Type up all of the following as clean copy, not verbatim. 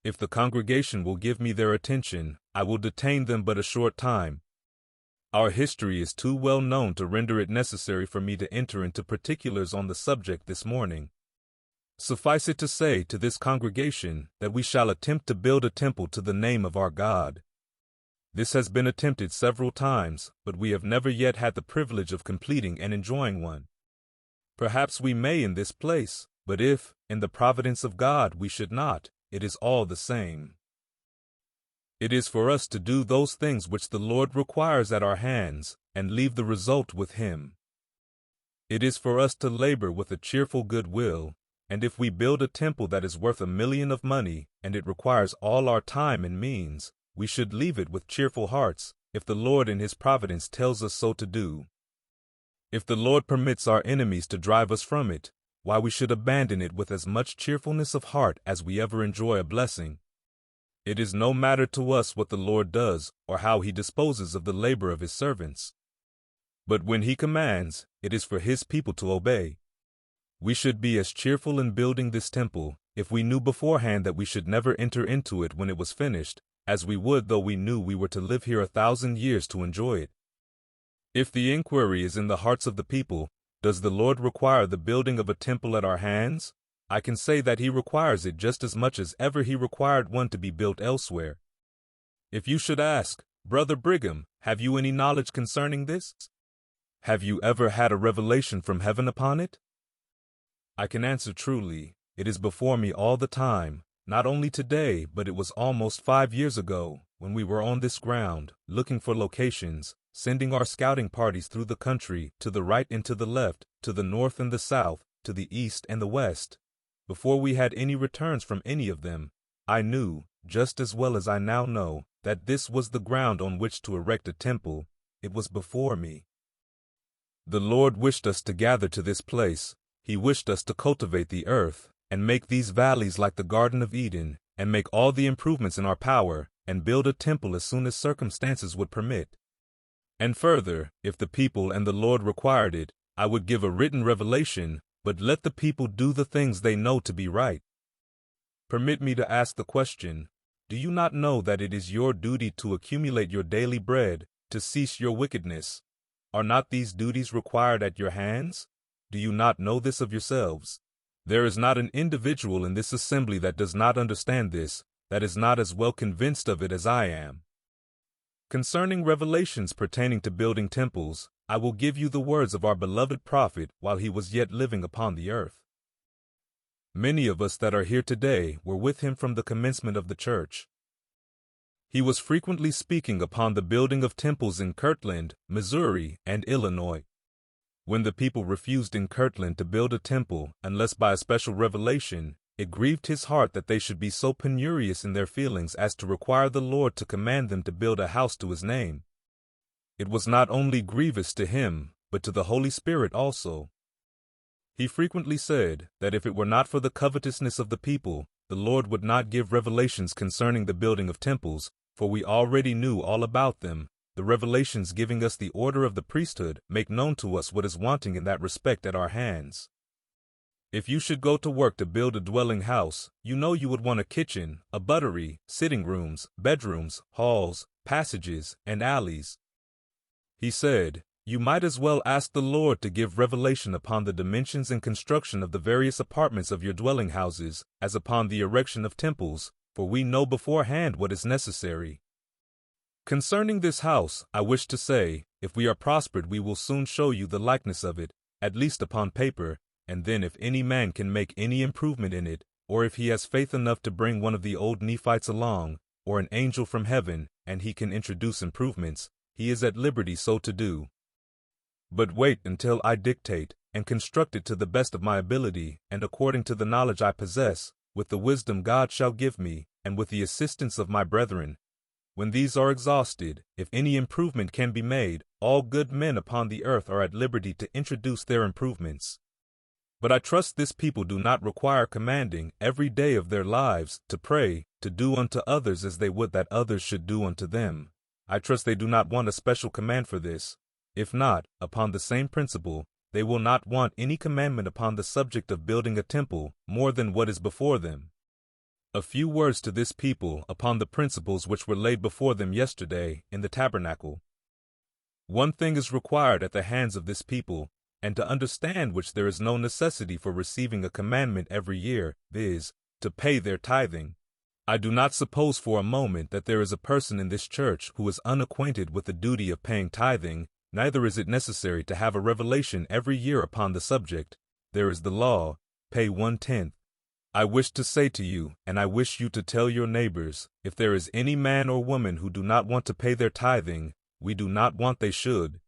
If the congregation will give me their attention, I will detain them but a short time. Our history is too well known to render it necessary for me to enter into particulars on the subject this morning. Suffice it to say to this congregation that we shall attempt to build a temple to the name of our God. This has been attempted several times, but we have never yet had the privilege of completing and enjoying one. Perhaps we may in this place, but if, in the providence of God, we should not, it is all the same. It is for us to do those things which the Lord requires at our hands, and leave the result with Him. It is for us to labor with a cheerful good will, and if we build a temple that is worth $1 million of money, and it requires all our time and means, we should leave it with cheerful hearts, if the Lord in His providence tells us so to do. If the Lord permits our enemies to drive us from it, why we should abandon it with as much cheerfulness of heart as we ever enjoy a blessing. It is no matter to us what the Lord does, or how He disposes of the labor of His servants. But when He commands, it is for His people to obey. We should be as cheerful in building this temple, if we knew beforehand that we should never enter into it when it was finished, as we would though we knew we were to live here 1,000 years to enjoy it. If the inquiry is in the hearts of the people, does the Lord require the building of a temple at our hands? I can say that He requires it just as much as ever He required one to be built elsewhere. If you should ask, Brother Brigham, have you any knowledge concerning this? Have you ever had a revelation from heaven upon it? I can answer truly, it is before me all the time, not only today, but it was almost 5 years ago, when we were on this ground, looking for locations, sending our scouting parties through the country, to the right and to the left, to the north and the south, to the east and the west. Before we had any returns from any of them, I knew, just as well as I now know, that this was the ground on which to erect a temple. It was before me. The Lord wished us to gather to this place. He wished us to cultivate the earth, and make these valleys like the Garden of Eden, and make all the improvements in our power, and build a temple as soon as circumstances would permit. And further, if the people and the Lord required it, I would give a written revelation, but let the people do the things they know to be right. Permit me to ask the question, do you not know that it is your duty to accumulate your daily bread, to cease your wickedness? Are not these duties required at your hands? Do you not know this of yourselves? There is not an individual in this assembly that does not understand this, that is not as well convinced of it as I am. Concerning revelations pertaining to building temples, I will give you the words of our beloved prophet while he was yet living upon the earth. Many of us that are here today were with him from the commencement of the church. He was frequently speaking upon the building of temples in Kirtland, Missouri, and Illinois. When the people refused in Kirtland to build a temple unless by a special revelation, it grieved his heart that they should be so penurious in their feelings as to require the Lord to command them to build a house to His name. It was not only grievous to him, but to the Holy Spirit also. He frequently said that if it were not for the covetousness of the people, the Lord would not give revelations concerning the building of temples, for we already knew all about them. The revelations giving us the order of the priesthood make known to us what is wanting in that respect at our hands. If you should go to work to build a dwelling house, you know you would want a kitchen, a buttery, sitting rooms, bedrooms, halls, passages, and alleys. He said, you might as well ask the Lord to give revelation upon the dimensions and construction of the various apartments of your dwelling houses, as upon the erection of temples, for we know beforehand what is necessary. Concerning this house, I wish to say, if we are prospered we will soon show you the likeness of it, at least upon paper, and then if any man can make any improvement in it, or if he has faith enough to bring one of the old Nephites along, or an angel from heaven, and he can introduce improvements, he is at liberty so to do. But wait until I dictate, and construct it to the best of my ability, and according to the knowledge I possess, with the wisdom God shall give me, and with the assistance of my brethren. When these are exhausted, if any improvement can be made, all good men upon the earth are at liberty to introduce their improvements. But I trust this people do not require commanding every day of their lives to pray, to do unto others as they would that others should do unto them. I trust they do not want a special command for this. If not, upon the same principle, they will not want any commandment upon the subject of building a temple more than what is before them. A few words to this people upon the principles which were laid before them yesterday in the tabernacle. One thing is required at the hands of this people, and to understand which there is no necessity for receiving a commandment every year, viz., to pay their tithing. I do not suppose for a moment that there is a person in this church who is unacquainted with the duty of paying tithing, neither is it necessary to have a revelation every year upon the subject. There is the law, pay 1/10. I wish to say to you, and I wish you to tell your neighbors, if there is any man or woman who do not want to pay their tithing, we do not want they should.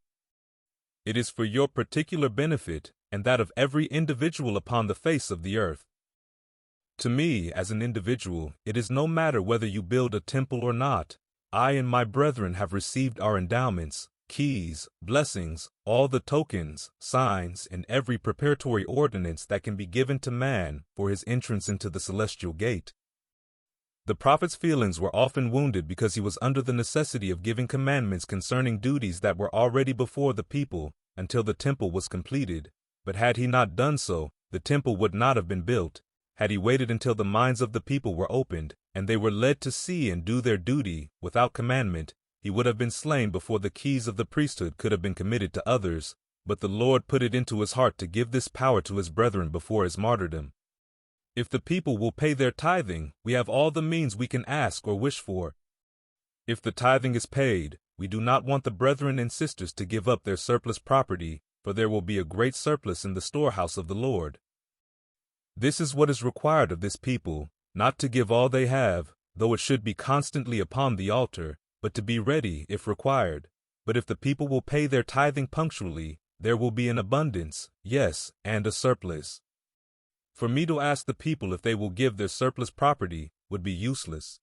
It is for your particular benefit, and that of every individual upon the face of the earth. To me, as an individual, it is no matter whether you build a temple or not. I and my brethren have received our endowments, keys, blessings, all the tokens, signs, and every preparatory ordinance that can be given to man for his entrance into the celestial gate. The prophet's feelings were often wounded because he was under the necessity of giving commandments concerning duties that were already before the people until the temple was completed. But had he not done so, the temple would not have been built. Had he waited until the minds of the people were opened, and they were led to see and do their duty without commandment, he would have been slain before the keys of the priesthood could have been committed to others. But the Lord put it into his heart to give this power to his brethren before his martyrdom. If the people will pay their tithing, we have all the means we can ask or wish for. If the tithing is paid, we do not want the brethren and sisters to give up their surplus property, for there will be a great surplus in the storehouse of the Lord. This is what is required of this people, not to give all they have, though it should be constantly upon the altar, but to be ready if required. But if the people will pay their tithing punctually, there will be an abundance, yes, and a surplus. For me to ask the people if they will give their surplus property would be useless.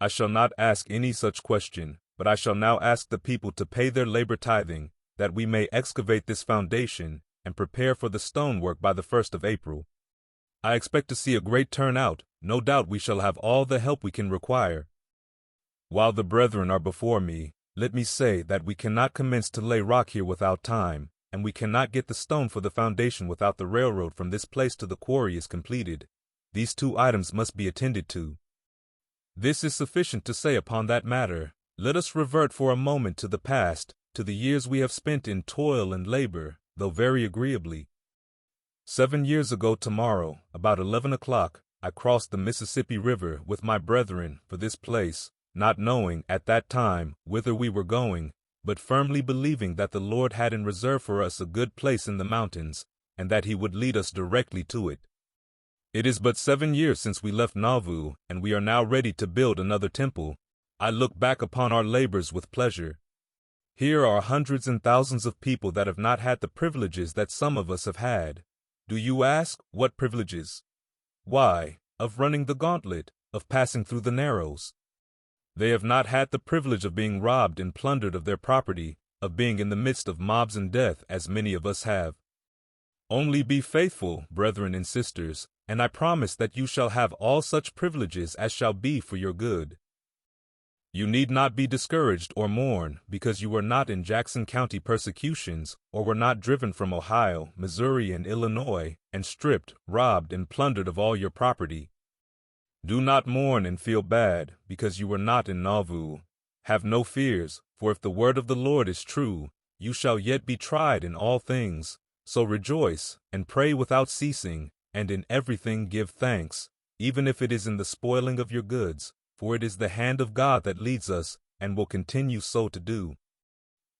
I shall not ask any such question, but I shall now ask the people to pay their labor tithing, that we may excavate this foundation and prepare for the stonework by the 1st of April. I expect to see a great turnout. No doubt we shall have all the help we can require. While the brethren are before me, let me say that we cannot commence to lay rock here without time, and we cannot get the stone for the foundation without the railroad from this place to the quarry is completed. These two items must be attended to. This is sufficient to say upon that matter. Let us revert for a moment to the past, to the years we have spent in toil and labor, though very agreeably. 7 years ago tomorrow, about 11 o'clock, I crossed the Mississippi River with my brethren for this place, not knowing at that time whither we were going, but firmly believing that the Lord had in reserve for us a good place in the mountains, and that he would lead us directly to it. It is but 7 years since we left Nauvoo, and we are now ready to build another temple. I look back upon our labors with pleasure. Here are hundreds and thousands of people that have not had the privileges that some of us have had. Do you ask, what privileges? Why, of running the gauntlet, of passing through the narrows. They have not had the privilege of being robbed and plundered of their property, of being in the midst of mobs and death, as many of us have. Only be faithful, brethren and sisters, and I promise that you shall have all such privileges as shall be for your good. You need not be discouraged or mourn because you were not in Jackson County persecutions, or were not driven from Ohio, Missouri, and Illinois, and stripped, robbed, and plundered of all your property. Do not mourn and feel bad because you were not in Nauvoo. Have no fears, for if the word of the Lord is true, you shall yet be tried in all things. So rejoice, and pray without ceasing, and in everything give thanks, even if it is in the spoiling of your goods. For it is the hand of God that leads us, and will continue so to do.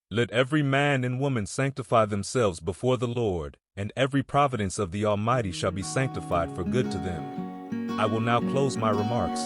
Let every man and woman sanctify themselves before the Lord, and every providence of the Almighty shall be sanctified for good to them. I will now close my remarks.